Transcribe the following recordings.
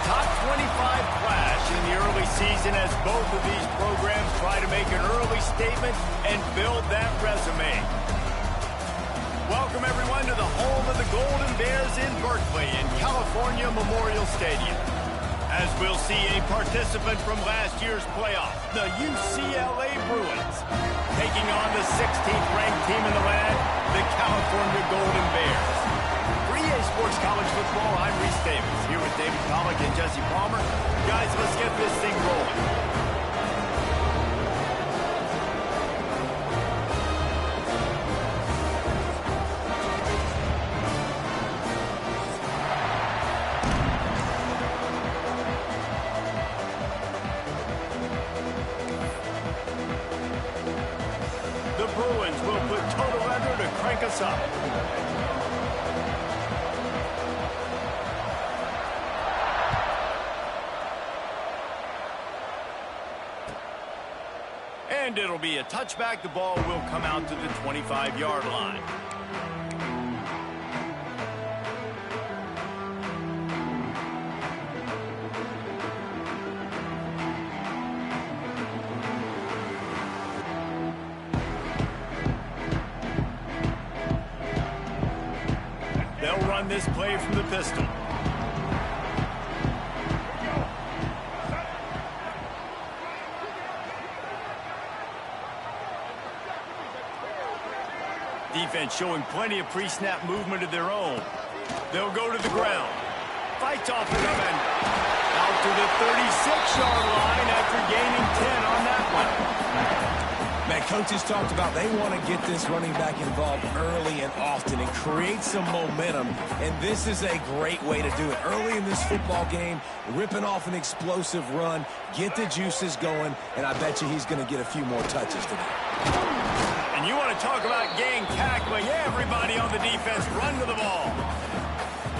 top 25 clash in the early season as both of these programs try to make an early statement and build that resume. Welcome, everyone, to the home of the Golden Bears in Berkeley in California Memorial Stadium. As we'll see a participant from last year's playoff, the UCLA Bruins, taking on the 16th ranked team in the land, the California Golden Bears. For EA Sports College Football, I'm Reese Davis, here with David Pollack and Jesse Palmer. Guys, let's get this thing rolling. The Bruins will put total under to crank us up. And it'll be a touchback. The ball will come out to the 25-yard line. They'll run this play from the pistol. Defense showing plenty of pre-snap movement of their own. They'll go to the ground. Fights off of them and out to the 36-yard line after gaining 10 on that one. Man, coaches talked about they want to get this running back involved early and often and create some momentum, and this is a great way to do it. Early in this football game, ripping off an explosive run, get the juices going, and I bet you he's going to get a few more touches today. And you want to talk about gang tackling. Everybody on the defense run to the ball.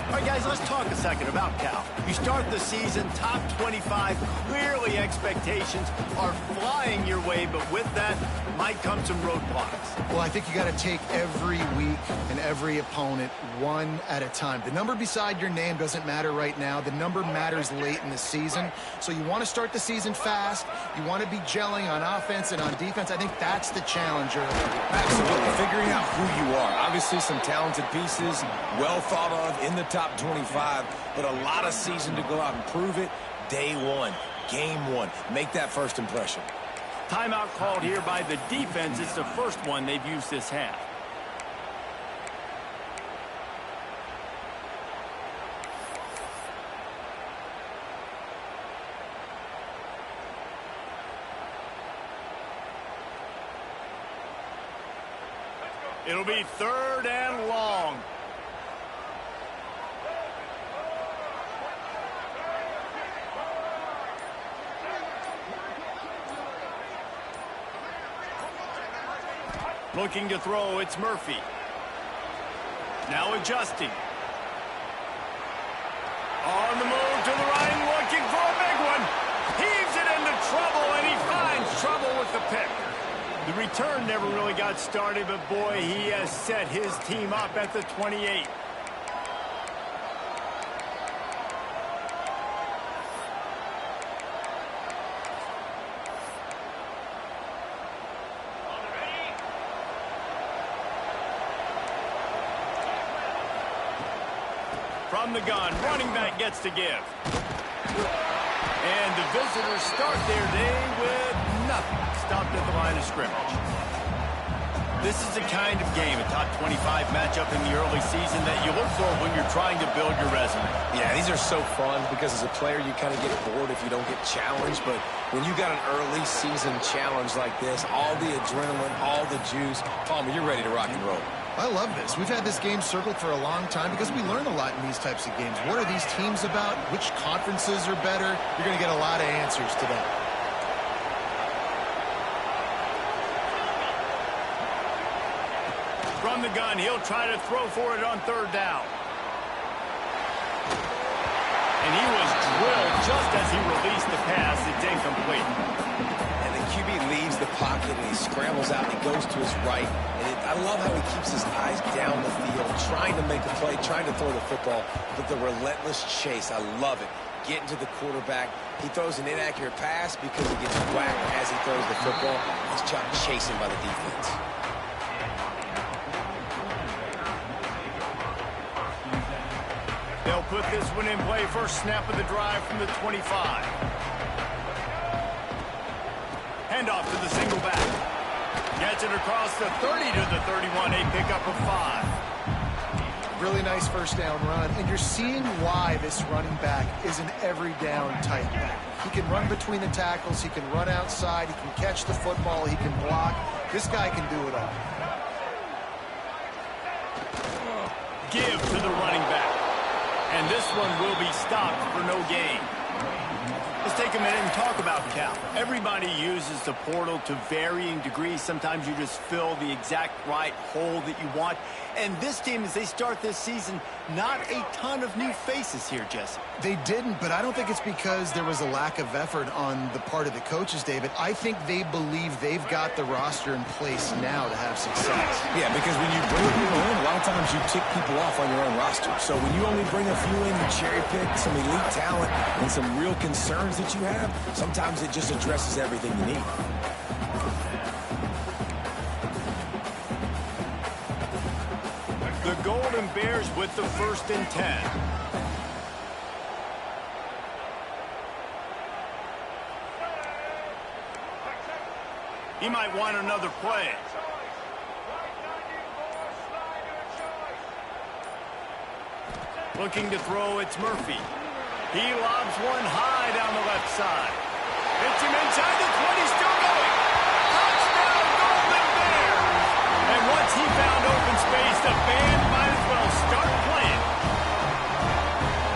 All right, guys, let's talk a second about Cal. You start the season top 25. Clearly, expectations are flying your way, but with that might come some roadblocks. Well, I think you got to take every week and every opponent one at a time. The number beside your name doesn't matter right now. The number matters late in the season. So you want to start the season fast. You want to be gelling on offense and on defense. I think that's the challenge early. Absolutely. Figuring out who you are. Obviously, some talented pieces, well thought of in the top 25, but a lot of season to go out and prove it. Day one, game one. Make that first impression. Timeout called here by the defense. It's the first one they've used this half. It'll be 3rd and long. Looking to throw, it's Murphy. Now adjusting. On the move to the right, looking for a big one. Heaves it into trouble, and he finds trouble with the pick. The return never really got started, but boy, he has set his team up at the 28. From the gun, running back gets to give. And the visitors start their day with nothing. Stopped at the line of scrimmage. This is the kind of game, a top 25 matchup in the early season, that you look for when you're trying to build your resume. Yeah, these are so fun because as a player, you kind of get bored if you don't get challenged. But when you got an early season challenge like this, all the adrenaline, all the juice, Palmer, you're ready to rock and roll. I love this. We've had this game circled for a long time because we learn a lot in these types of games. What are these teams about? Which conferences are better? You're going to get a lot of answers today. From the gun, he'll try to throw for it on 3rd down. And he was drilled just as he released the pass. It's incomplete. And the QB leaves the pocket and he scrambles out and he goes to his right. And I love how he keeps his eyes down the field, trying to make a play, trying to throw the football, but the relentless chase, I love it. getting to the quarterback. He throws an inaccurate pass because he gets whacked as he throws the football. He's chasing by the defense. They'll put this one in play. First snap of the drive from the 25. Handoff to the single back. Gets it across the 30 to the 31. A pickup of 5. Really nice first down run, and you're seeing why this running back is an every down type back. He can run between the tackles, he can run outside, he can catch the football, he can block. This guy can do it all. Give to the running back. And this one will be stopped for no gain. Let's take a minute and talk about Cal. Everybody uses the portal to varying degrees. Sometimes you just fill the exact right hole that you want. And this team, as they start this season, not a ton of new faces here, Jesse. They didn't, but I don't think it's because there was a lack of effort on the part of the coaches, David. I think they believe they've got the roster in place now to have success. Yeah, because when you bring people in, a lot of times you tick people off on your own roster. So when you only bring a few in, you cherry pick some elite talent and some real concerns that you have, sometimes it just addresses everything you need. The Golden Bears with the 1st and 10. He might want another play. Looking to throw, it's Murphy. He lobs one high down the left side. Hits him inside the 20, still going. Touchdown, Golden Bears! And once he found open space, the band might as well start playing.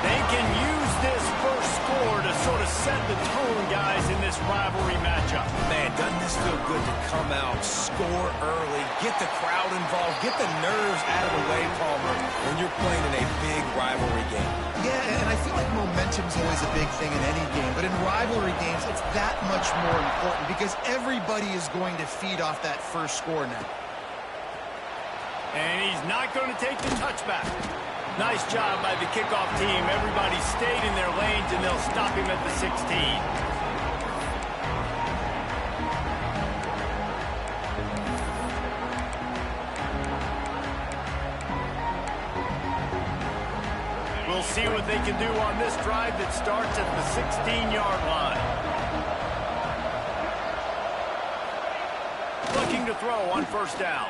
They can use this first score to sort of set the tone, guys, in this rivalry matchup. Man, doesn't this feel good to come out, score early, get the crowd involved, get the nerves out of the way, Palmer, when you're playing in a big rivalry game. Yeah, and I feel like momentum's always a big thing in any game, but in rivalry games, it's that much more important because everybody is going to feed off that first score now. And he's not going to take the touchback. Nice job by the kickoff team. Everybody stayed in their lanes, and they'll stop him at the 16. We'll see what they can do on this drive that starts at the 16-yard line. Looking to throw on first down.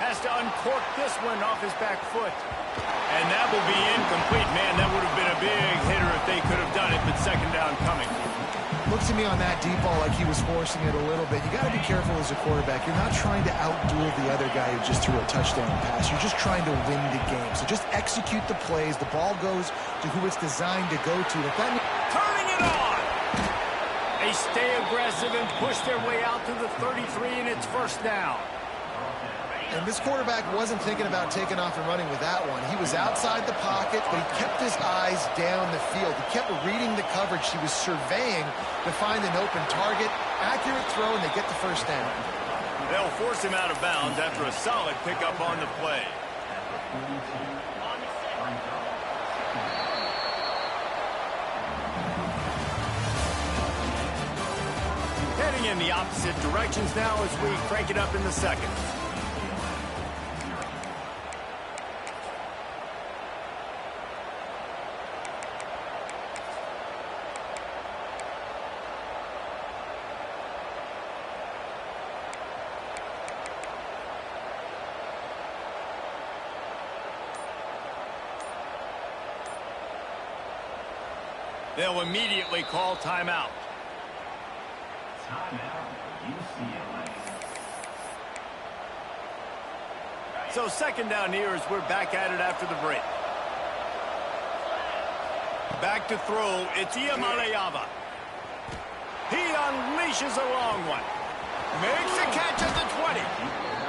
Has to uncork this one off his back foot. And that will be incomplete. Man, that would have been a big hitter if they could have done it, but second down coming. Looks to me on that deep ball like he was forcing it a little bit. You got to be careful as a quarterback. You're not trying to outduel the other guy who just threw a touchdown pass. You're just trying to win the game. So just execute the plays. The ball goes to who it's designed to go to. Turning it on! They stay aggressive and push their way out to the 33, and it's first down. And this quarterback wasn't thinking about taking off and running with that one. He was outside the pocket, but he kept his eyes down the field. He kept reading the coverage. He was surveying to find an open target. Accurate throw, and they get the first down. They'll force him out of bounds after a solid pickup on the play. Heading in the opposite directions now as we crank it up in the second. They'll immediately call timeout. Timeout, UCLA. So second down here as we're back at it after the break. Back to throw, it's Ncaa. He unleashes a long one. Makes a catch at the 20.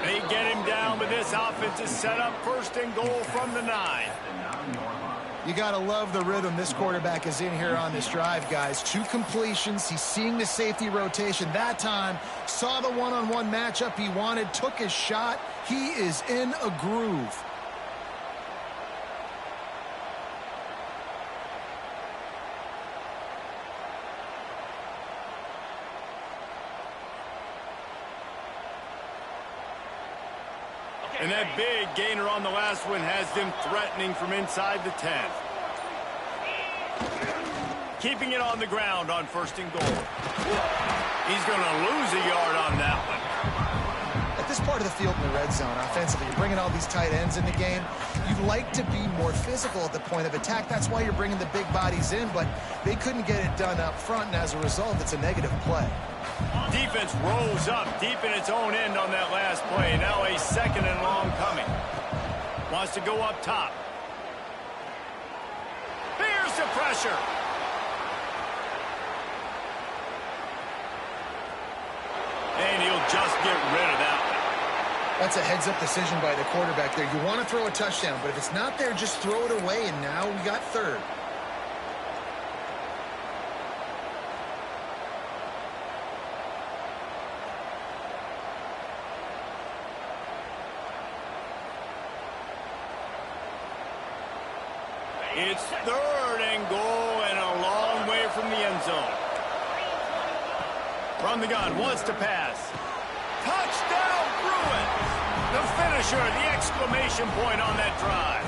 They get him down, but this offense is set up first and goal from the 9. You got to love the rhythm this quarterback is in here on this drive, guys. 2 completions. He's seeing the safety rotation. That time, saw the one-on-one matchup he wanted, took his shot. He is in a groove. And that big gainer on the last one has them threatening from inside the 10. Keeping it on the ground on 1st and goal. He's going to lose a yard on that one. At this part of the field in the red zone, offensively, you're bringing all these tight ends in the game. You'd like to be more physical at the point of attack. That's why you're bringing the big bodies in, but they couldn't get it done up front, and as a result, it's a negative play. Defense rolls up deep in its own end on that last play. Now a 2nd and long coming. Wants to go up top. Here's the pressure. And he'll just get rid of that one. That's a heads-up decision by the quarterback there. You want to throw a touchdown, but if it's not there, just throw it away, and now we got 3rd. It's 3rd and goal and a long way from the end zone. From the gun, wants to pass. Touchdown, Bruins! The finisher, the exclamation point on that drive.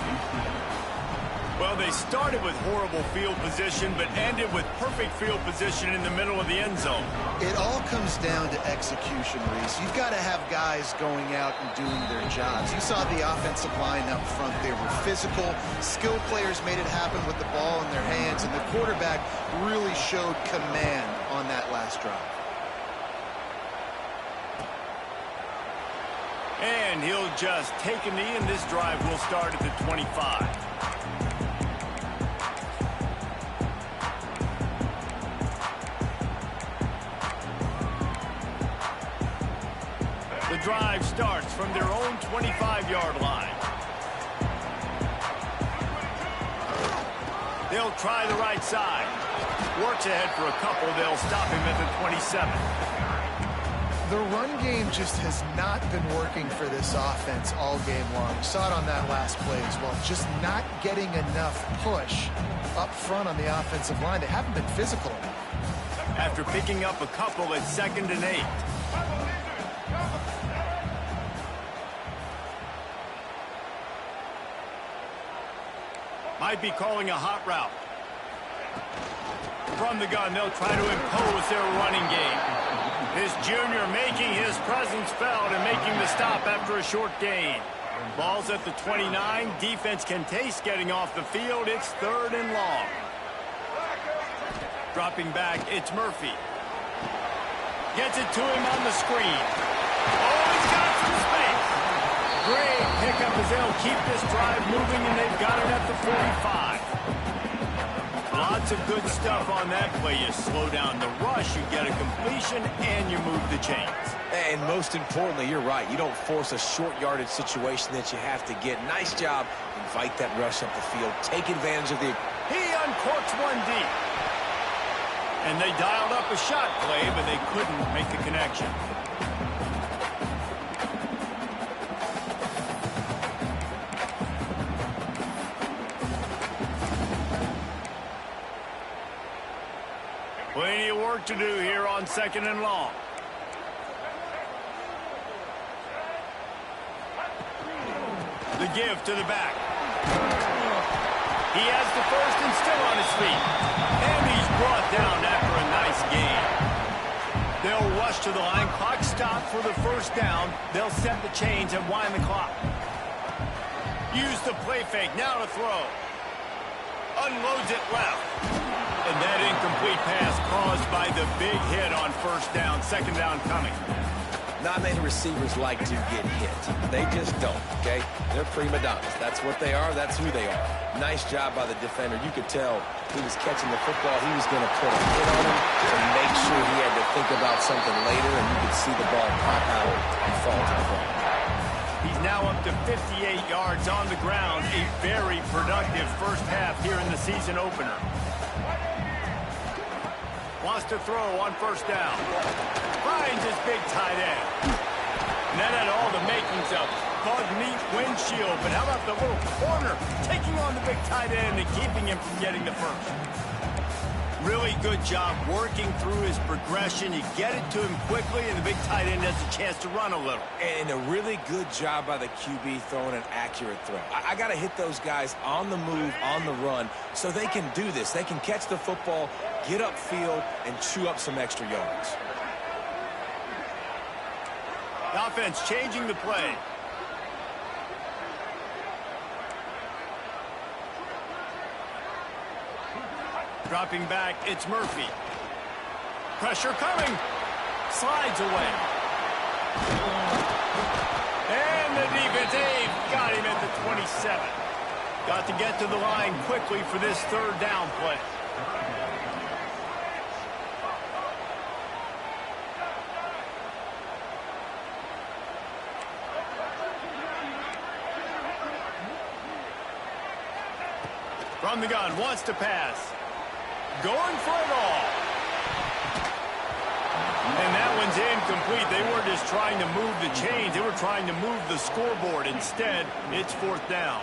Well, they started with horrible field position, but ended with perfect field position in the middle of the end zone. It all comes down to execution, Reese. You've got to have guys going out and doing their jobs. You saw the offensive line up front. They were physical. Skilled players made it happen with the ball in their hands, and the quarterback really showed command on that last drive. And he'll just take a knee, and this drive will start at the 25. The drive starts from their own 25-yard line. They'll try the right side. Works ahead for a couple. They'll stop him at the 27. The run game just has not been working for this offense all game long. We saw it on that last play as well. Just not getting enough push up front on the offensive line. They haven't been physical enough. After picking up a couple at 2nd and 8. Might be calling a hot route. From the gun, they'll try to impose their running game. This junior making his presence felt and making the stop after a short gain. Ball's at the 29. Defense can taste getting off the field. It's 3rd and long. Dropping back, it's Murphy. Gets it to him on the screen. Oh, he's got some space. Great pickup as they'll keep this drive moving, and they've got it at the 45. Lots of good stuff on that play. You slow down the rush, you get a completion, and you move the chains. And most importantly, you're right. You don't force a short yardage situation that you have to get. Nice job. Invite that rush up the field. Take advantage of the... He uncorks one deep. And they dialed up a shot play, but they couldn't make the connection. Plenty of work to do here on 2nd and long. The give to the back. He has the first and still on his feet. And he's brought down after a nice gain. They'll rush to the line. Clock stopped for the 1st down. They'll set the chains and wind the clock. Use the play fake. Now to throw. Unloads it left. And that incomplete pass caused by the big hit on 1st down. 2nd down coming. Not many receivers like to get hit. They just don't, okay? They're prima donnas. That's what they are. That's who they are. Nice job by the defender. You could tell he was catching the football. He was going to put a hit on him to make sure he had to think about something later, and you could see the ball pop out and fall to the ground. He's now up to 58 yards on the ground. A very productive 1st half here in the season opener. Wants to throw on 1st down. Finds his big tight end. And that had all the makings of bug meat windshield. But how about the little corner taking on the big tight end and keeping him from getting the first? Really good job working through his progression. You get it to him quickly, and the big tight end has a chance to run a little. And a really good job by the QB throwing an accurate throw. I got to hit those guys on the move, on the run, so they can do this. They can catch the football, get upfield, and chew up some extra yards. The offense changing the play. Dropping back, it's Murphy. Pressure coming. Slides away. And the defense got him at the 27. Got to get to the line quickly for this third down play. From the gun, wants to pass. Going for it all. And that one's incomplete. They weren't just trying to move the chains. They were trying to move the scoreboard. Instead, it's fourth down.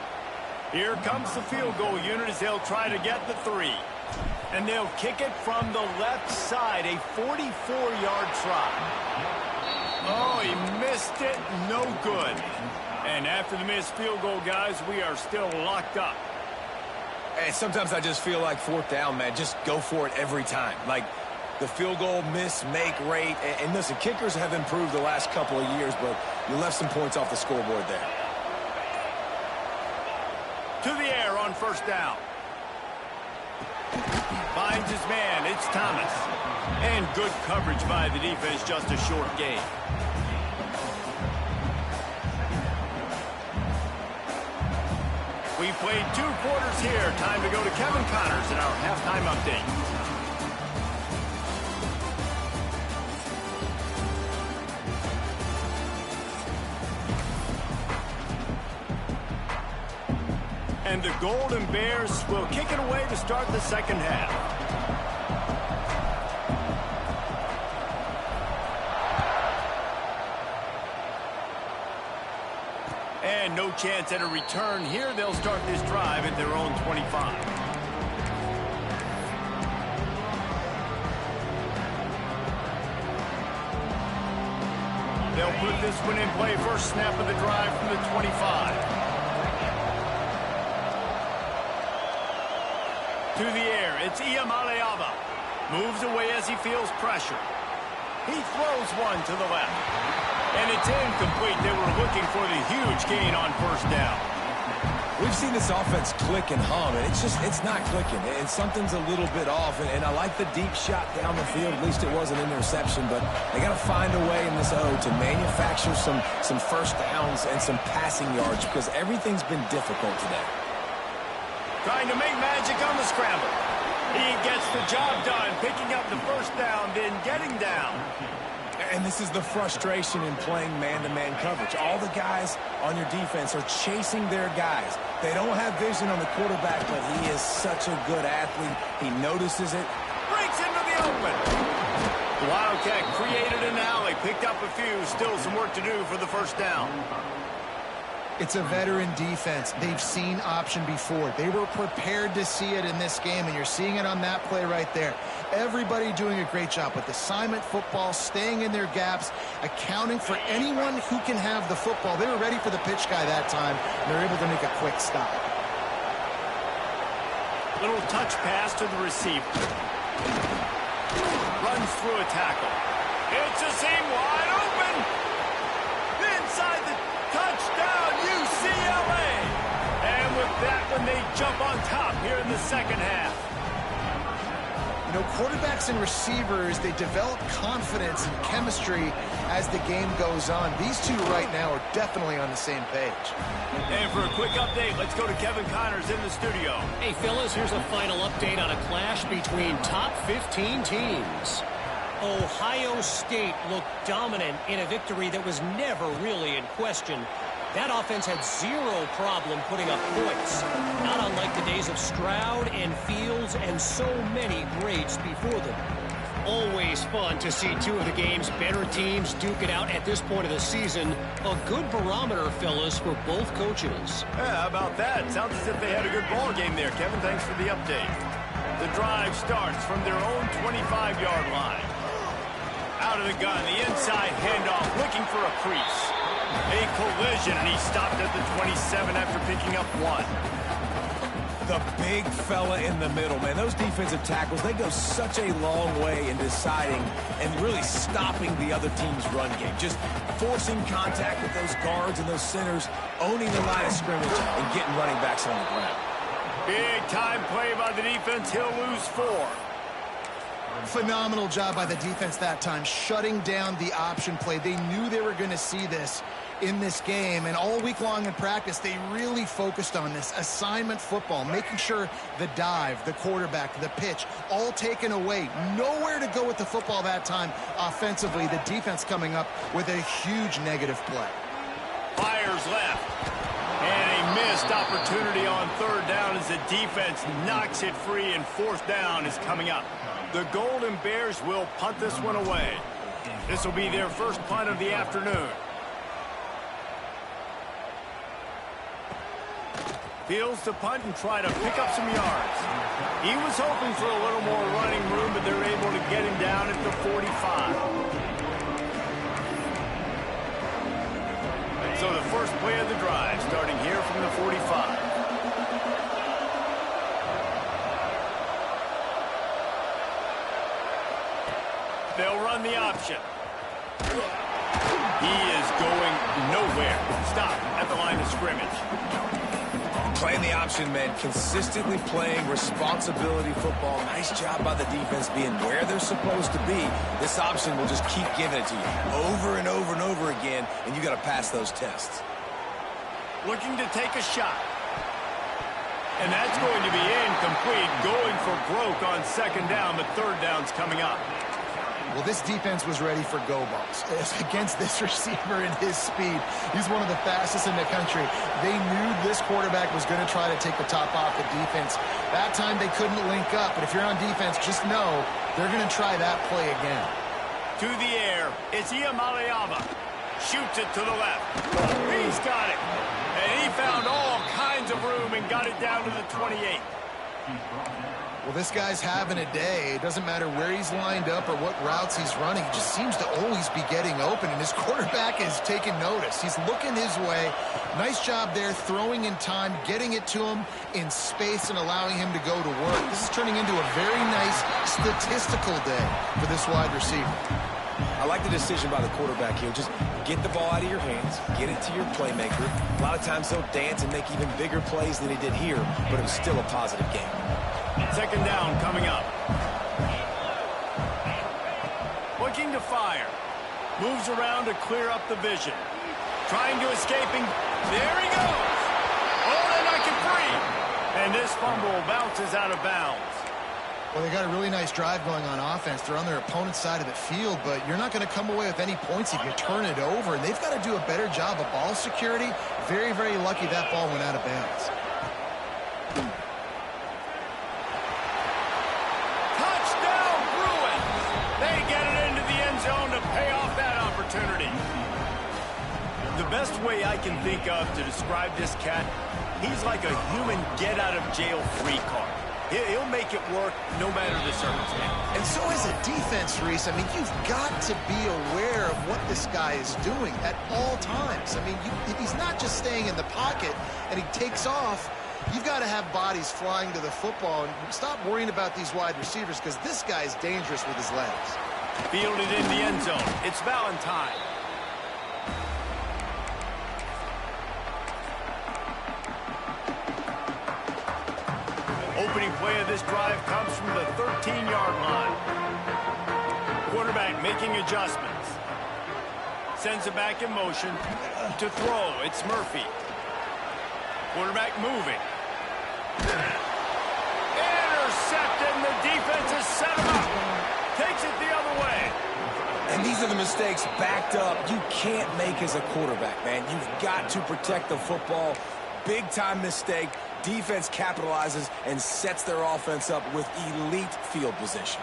Here comes the field goal unit as they'll try to get the 3. And they'll kick it from the left side. A 44-yard try. Oh, he missed it. No good. And after the missed field goal, guys, we are still locked up. And sometimes I just feel like fourth down, man. Just go for it every time. Like the field goal miss, make rate. And listen, kickers have improved the last couple of years, but you left some points off the scoreboard there. To the air on first down. Finds his man. It's Thomas. And good coverage by the defense. Just a short gain. We played 2 quarters here. Time to go to Kevin Connors in our halftime update. And the Golden Bears will kick it away to start the second half. And no chance at a return here. They'll start this drive at their own 25. They'll put this one in play. First snap of the drive from the 25. To the air, it's Ncaa. Moves away as he feels pressure. He throws one to the left. And it's incomplete. They were looking for the huge gain on first down. We've seen this offense click and hum, and it's not clicking. And something's a little bit off. And I like the deep shot down the field. At least it was an interception. But they got to find a way in this to manufacture some first downs and some passing yards because everything's been difficult today. Trying to make magic on the scramble. He gets the job done, picking up the first down, then getting down. And this is the frustration in playing man-to-man coverage. All the guys on your defense are chasing their guys. They don't have vision on the quarterback, but he is such a good athlete. He notices it. Breaks into the open. The Wildcat created an alley, picked up a few. Still some work to do for the first down. It's a veteran defense. They've seen option before. They were prepared to see it in this game, and you're seeing it on that play right there. Everybody doing a great job with assignment football, staying in their gaps, accounting for anyone who can have the football. They were ready for the pitch guy that time, and they're able to make a quick stop. Little touch pass to the receiver. Runs through a tackle. It's a seam wide open. Inside the touchdown, UCLA. And with that one, they jump on top here in the second half. You know, quarterbacks and receivers, they develop confidence and chemistry as the game goes on. These two right now are definitely on the same page. And for a quick update, let's go to Kevin Connors in the studio. Hey, fellas, here's a final update on a clash between top 15 teams. Ohio State looked dominant in a victory that was never really in question. That offense had zero problem putting up points. Not unlike the days of Stroud and Fields and so many greats before them. Always fun to see two of the game's better teams duke it out at this point of the season. A good barometer, fellas, for both coaches. Yeah, how about that? Sounds as if they had a good ball game there. Kevin, thanks for the update. The drive starts from their own 25-yard line. Out of the gun, the inside handoff, looking for a crease. A collision, and he stopped at the 27 after picking up 1. The big fella in the middle, man. Those defensive tackles, they go such a long way in deciding and really stopping the other team's run game. Just forcing contact with those guards and those centers, owning the line of scrimmage, and getting running backs on the ground. Big time play by the defense. He'll lose 4. Phenomenal job by the defense that time, shutting down the option play. They knew they were going to see this in this game, and all week long in practice, they really focused on this assignment football, making sure the dive, the quarterback, the pitch, all taken away. Nowhere to go with the football that time offensively. The defense coming up with a huge negative play. Fires left. And a missed opportunity on 3rd down as the defense knocks it free, and 4th down is coming up. The Golden Bears will punt this one away. This will be their first punt of the afternoon. Fields to punt and try to pick up some yards. He was hoping for a little more running room, but they're able to get him down at the 45. So the first play of the drive starting here from the 45. They'll run the option. He is going nowhere. Stop at the line of scrimmage. Playing the option, man. Consistently playing responsibility football. Nice job by the defense being where they're supposed to be. This option will just keep giving it to you over and over and over again, and you got to pass those tests. Looking to take a shot. And that's going to be incomplete. Going for broke on 2nd down, but 3rd down's coming up. Well, this defense was ready for go balls against this receiver and his speed. He's one of the fastest in the country. They knew this quarterback was going to try to take the top off the defense. That time they couldn't link up, but if you're on defense, just know they're going to try that play again. To the air, it's Ncaa. Shoots it to the left. He's got it. And he found all kinds of room and got it down to the 28. Well, this guy's having a day. It doesn't matter where he's lined up or what routes he's running. He just seems to always be getting open, and his quarterback is taking notice. He's looking his way. Nice job there, throwing in time, getting it to him in space and allowing him to go to work. This is turning into a very nice statistical day for this wide receiver. I like the decision by the quarterback here. Just get the ball out of your hands, get it to your playmaker. A lot of times they'll dance and make even bigger plays than he did here, but it was still a positive game. 2nd down coming up. Looking to fire. Moves around to clear up the vision. Trying to escape him. There he goes. Oh, they knock it free. And this fumble bounces out of bounds. Well, they got a really nice drive going on offense. They're on their opponent's side of the field, but you're not going to come away with any points if you turn it over. And they've got to do a better job of ball security. Very, very lucky that ball went out of bounds. Touchdown, Bruins! They get it into the end zone to pay off that opportunity. The best way I can think of to describe this cat, he's like a human get-out-of-jail-free card. He'll make it work no matter the circumstance. And so is a defense, Reese. I mean, you've got to be aware of what this guy is doing at all times. I mean, he's not just staying in the pocket and he takes off. You've got to have bodies flying to the football and stop worrying about these wide receivers because this guy's dangerous with his legs. Fielded in the end zone. It's Valentine. Opening play of this drive comes from the 13-yard line. Quarterback making adjustments. Sends it back in motion. To throw, it's Murphy. Quarterback moving. Intercepted, and the defense has set him up. Takes it the other way. And these are the mistakes backed up you can't make as a quarterback, man. You've got to protect the football. Big-time mistake. Defense capitalizes and sets their offense up with elite field position.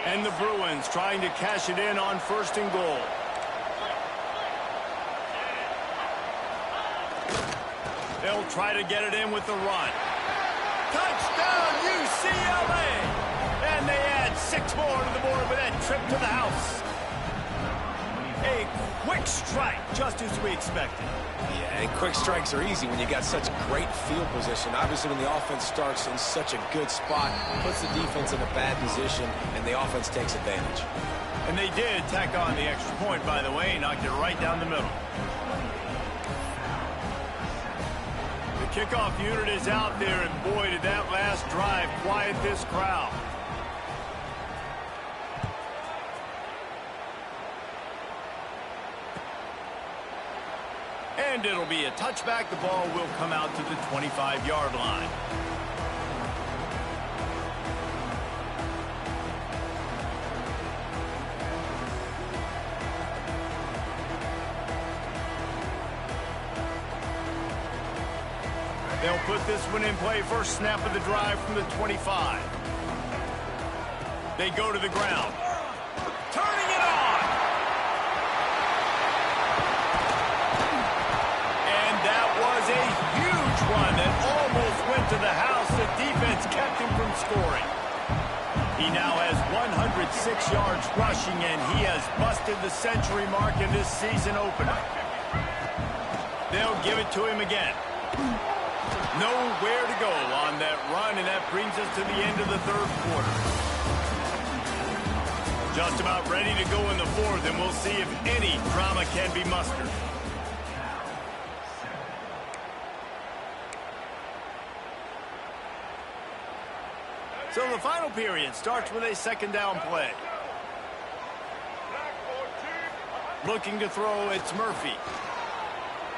And the Bruins trying to cash it in on 1st and goal. They'll try to get it in with the run. Touchdown, UCLA! And they add 6 more to the board with that trip to the house. A quick strike, just as we expected. Yeah, and quick strikes are easy when you got such great field position. Obviously, when the offense starts in such a good spot, puts the defense in a bad position, and the offense takes advantage. And they did tack on the extra point, by the way, knocked it right down the middle. The kickoff unit is out there, and boy, did that last drive quiet this crowd. And it'll be a touchback. The ball will come out to the 25-yard line. They'll put this one in play. First snap of the drive from the 25. They go to the ground. Turning it on! And that was a huge run that almost went to the house. The defense kept him from scoring. He now has 106 yards rushing, and he has busted the century mark in this season opener. They'll give it to him again. Nowhere to go on that run, and that brings us to the end of the third quarter. Just about ready to go in the fourth, and we'll see if any drama can be mustered. So the final period starts with a second down play. Looking to throw, it's Murphy.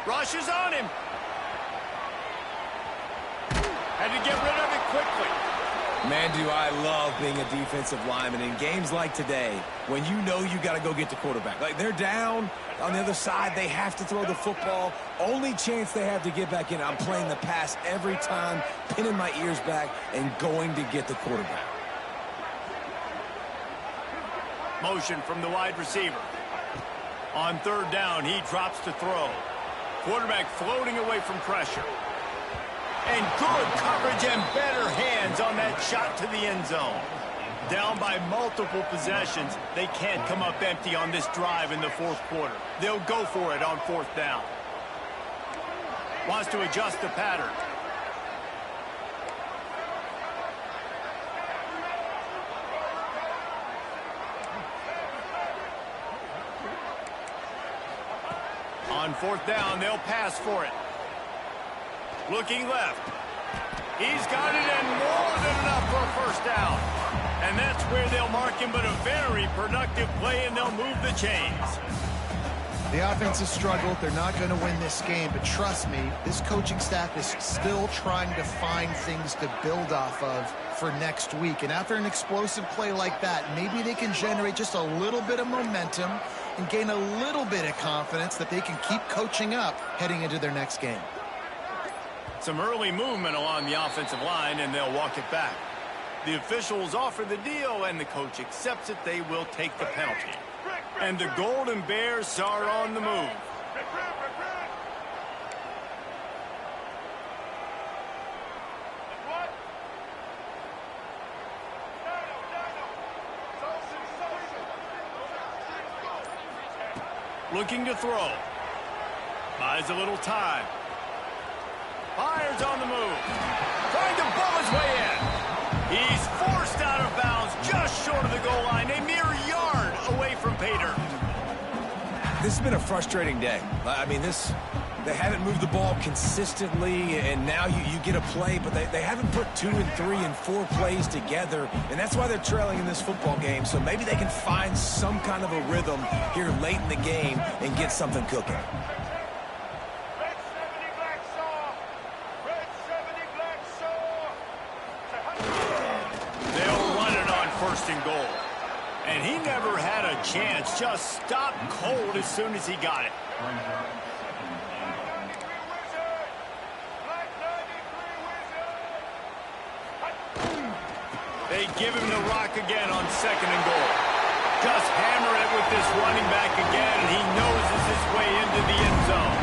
Rushes on him. Had to get rid of it quickly. Man, do I love being a defensive lineman in games like today when you know you got to go get the quarterback. Like, they're down on the other side. They have to throw the football. Only chance they have to get back in. I'm playing the pass every time, pinning my ears back, and going to get the quarterback. Motion from the wide receiver. On third down, he drops to throw. Quarterback floating away from pressure. And good coverage and better hands on that shot to the end zone. Down by multiple possessions, they can't come up empty on this drive in the fourth quarter. They'll go for it on fourth down. Wants to adjust the pattern. On fourth down, they'll pass for it. Looking left. He's got it, and more than enough for a first down. And that's where they'll mark him, but a very productive play, and they'll move the chains. The offense has struggled. They're not going to win this game, but trust me, this coaching staff is still trying to find things to build off of for next week. And after an explosive play like that, maybe they can generate just a little bit of momentum and gain a little bit of confidence that they can keep coaching up heading into their next game. Some early movement along the offensive line, and they'll walk it back. The officials offer the deal, and the coach accepts it. They will take the penalty. And the Golden Bears are on the move. Looking to throw. Buys a little time. Fires on the move. Trying to bull his way in. He's forced out of bounds just short of the goal line. A mere yard away from pay dirt. This has been a frustrating day. I mean, they haven't moved the ball consistently, and now you get a play, but they haven't put 2 and 3 and 4 plays together, and that's why they're trailing in this football game. So maybe they can find some kind of a rhythm here late in the game and get something cooking. And goal. And he never had a chance. Just stopped cold as soon as he got it. They give him the rock again on second and goal. Just hammer it with this running back again, and he noses his way into the end zone.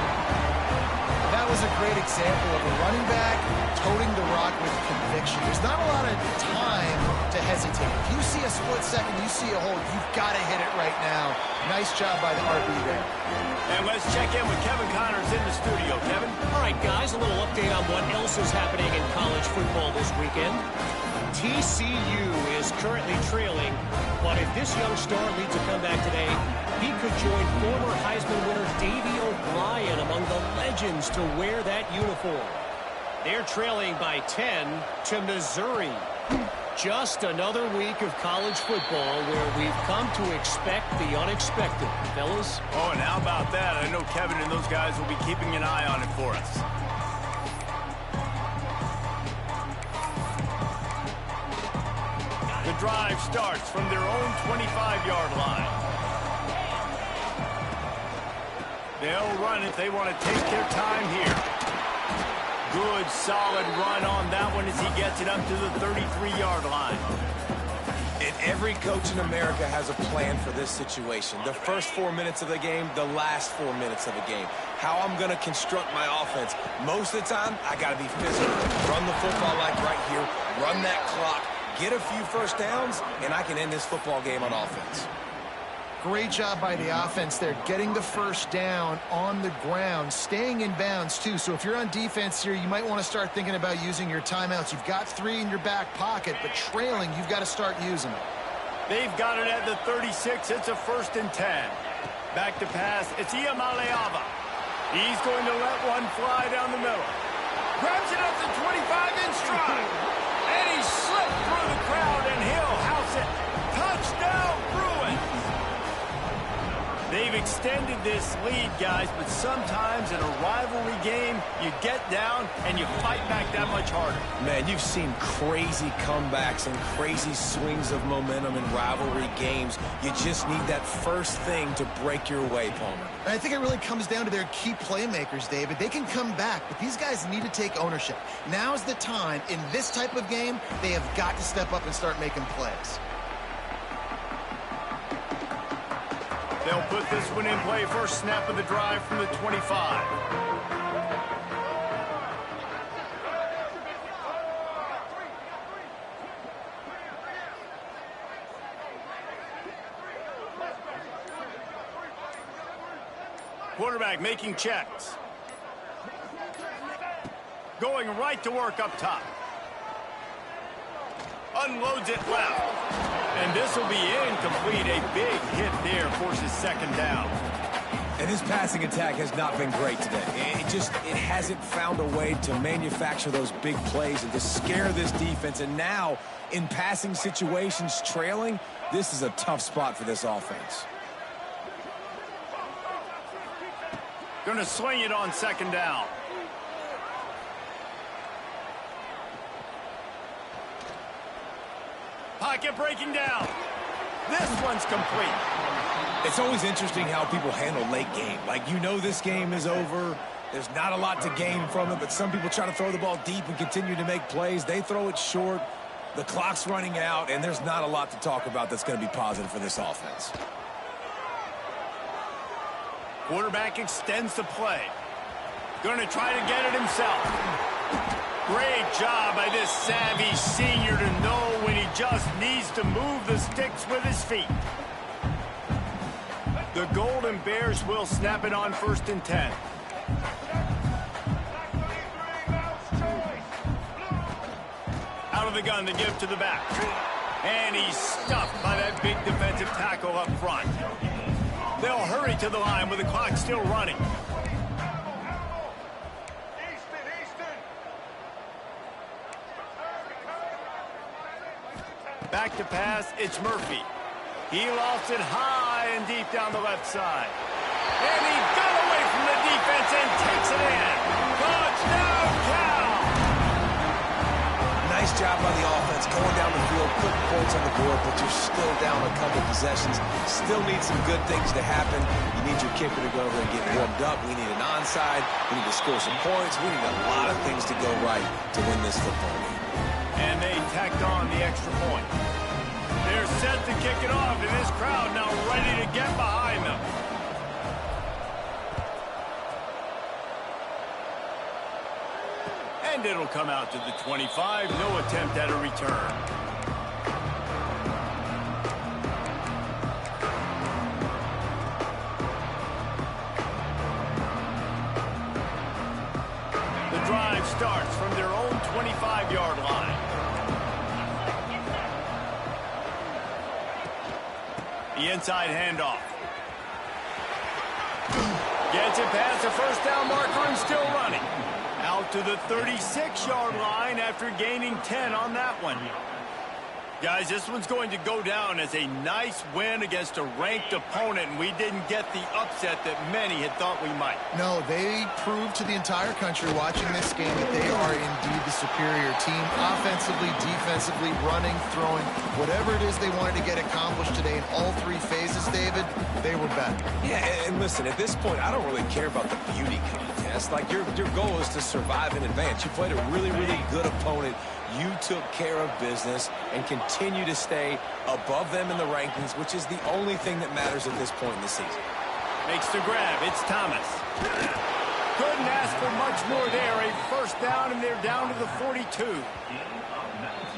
That was was a great example of a running back toting the rock with conviction. There's not a lot of time to hesitate. If you see a split second, you see a hole, you've got to hit it right now. Nice job by the RB there. And let's check in with Kevin Connors in the studio. Kevin? All right, guys, a little update on what else is happening in college football this weekend. TCU is currently trailing, but if this young star leads a comeback today, he could join former Heisman winner Davey O'Brien among the legends to wear that uniform. They're trailing by 10 to Missouri. Just another week of college football where we've come to expect the unexpected, fellas. Oh, and how about that? I know Kevin and those guys will be keeping an eye on it for us. The drive starts from their own 25-yard line. They'll run it. They want to take their time here. Good, solid run on that one as he gets it up to the 33-yard line. And every coach in America has a plan for this situation. The first 4 minutes of the game, the last 4 minutes of the game. How I'm going to construct my offense. Most of the time, I got to be physical. Run the football like right here. Run that clock. Get a few first downs, and I can end this football game on offense. Great job by the offense there, getting the first down on the ground, staying in bounds too. So if you're on defense here, you might want to start thinking about using your timeouts. You've got 3 in your back pocket, but trailing, you've got to start using them. They've got it at the 36. It's a 1st and 10. Back to pass. It's Ncaa. He's going to let one fly down the middle. Grabs it up to 25 in stride. And he slipped through the crowd, and he'll house it. Touchdown, Bruins! They've extended this lead, guys, but sometimes in a rivalry game, you get down and you fight back that much harder. Man, you've seen crazy comebacks and crazy swings of momentum in rivalry games. You just need that first thing to break your way, Palmer. And I think it really comes down to their key playmakers, David. They can come back, but these guys need to take ownership. Now's the time. In this type of game, they have got to step up and start making plays. They'll put this one in play. First snap of the drive from the 25. Quarterback making checks. Going right to work up top. Unloads it left. And this will be incomplete. A big hit there forces 2nd down. And his passing attack has not been great today. It hasn't found a way to manufacture those big plays and to scare this defense. And now, in passing situations, trailing, this is a tough spot for this offense. Going to swing it on 2nd down. Pocket breaking down. This one's complete. It's always interesting how people handle late game. Like, you know this game is over. There's not a lot to gain from it, but some people try to throw the ball deep and continue to make plays. They throw it short. The clock's running out, and there's not a lot to talk about that's going to be positive for this offense. Quarterback extends the play. Going to try to get it himself. Great job by this savvy senior to know when he just needs to move the sticks with his feet. The Golden Bears will snap it on 1st and 10. Out of the gun to give to the back. And he's stuffed by that big defensive tackle up front. They'll hurry to the line with the clock still running. Back to pass, it's Murphy. He lost it high and deep down the left side. And he got away from the defense and takes it in. Touchdown, Cal! Nice job by the offense, going down the field, putting points on the board, but you're still down a couple possessions. Still need some good things to happen. You need your kicker to go over and get warmed up. We need an onside. We need to score some points. We need a lot of things to go right to win this football game. And they tacked on the extra point. They're set to kick it off, and this crowd now ready to get behind them. And it'll come out to the 25. No attempt at a return. The drive starts from their own 25-yard line. The inside handoff. Gets it past the first down marker and still running. Out to the 36-yard line after gaining 10 on that one. Guys, this one's going to go down as a nice win against a ranked opponent, and we didn't get the upset that many had thought we might. No, they proved to the entire country watching this game that they are indeed the superior team. Offensively, defensively, running, throwing, whatever it is they wanted to get accomplished today in all three phases, David, they were better. Yeah, and listen, at this point, I don't really care about the beauty contest. Like, your goal is to survive and advance. You played a really, really good opponent. You took care of business and continue to stay above them in the rankings, which is the only thing that matters at this point in the season. Makes the grab. It's Thomas. Couldn't ask for much more there. A first down, and they're down to the 42.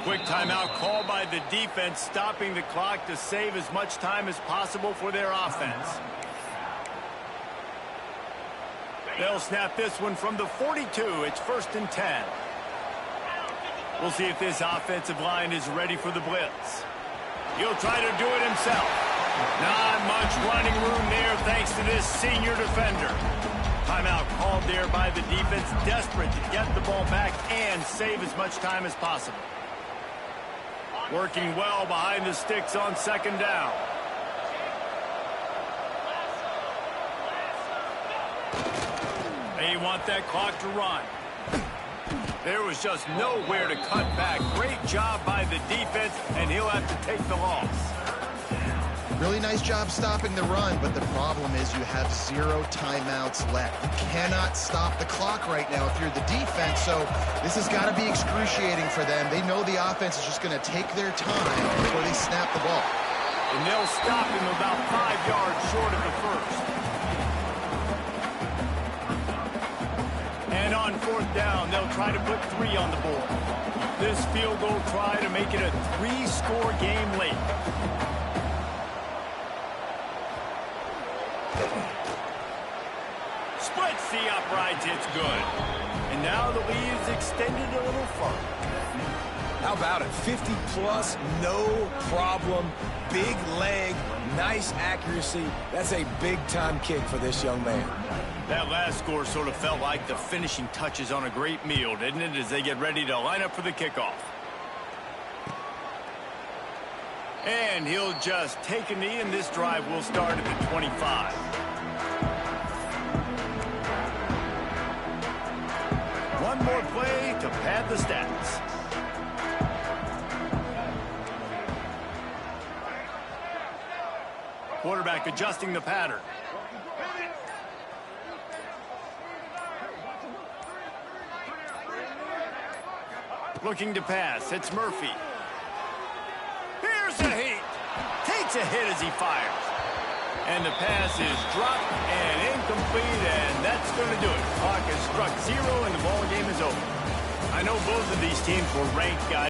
Quick timeout called by the defense, stopping the clock to save as much time as possible for their offense. They'll snap this one from the 42. It's 1st and 10. We'll see if this offensive line is ready for the blitz. He'll try to do it himself. Not much running room there thanks to this senior defender. Timeout called there by the defense, desperate to get the ball back and save as much time as possible. Working well behind the sticks on 2nd down. They want that clock to run. There was just nowhere to cut back. Great job by the defense, and he'll have to take the loss. Really nice job stopping the run, but the problem is you have 0 timeouts left. You cannot stop the clock right now if you're the defense, so this has got to be excruciating for them. They know the offense is just going to take their time before they snap the ball. And they'll stop him about 5 yards short of the first. And on 4th down, they'll try to put 3 on the board. This field goal try to make it a 3-score game late. Splits the uprights, it's good. And now the lead is extended a little further. How about it? 50-plus, no problem. Big leg, nice accuracy. That's a big-time kick for this young man. That last score sort of felt like the finishing touches on a great meal, didn't it, as they get ready to line up for the kickoff. And he'll just take a knee, and this drive will start at the 25. One more play to pad the stats. Quarterback adjusting the pattern. Looking to pass. It's Murphy. Here's a heat. Takes a hit as he fires. And the pass is dropped and incomplete, and that's going to do it. Clock has struck 0, and the ball game is over. I know both of these teams were ranked, guys.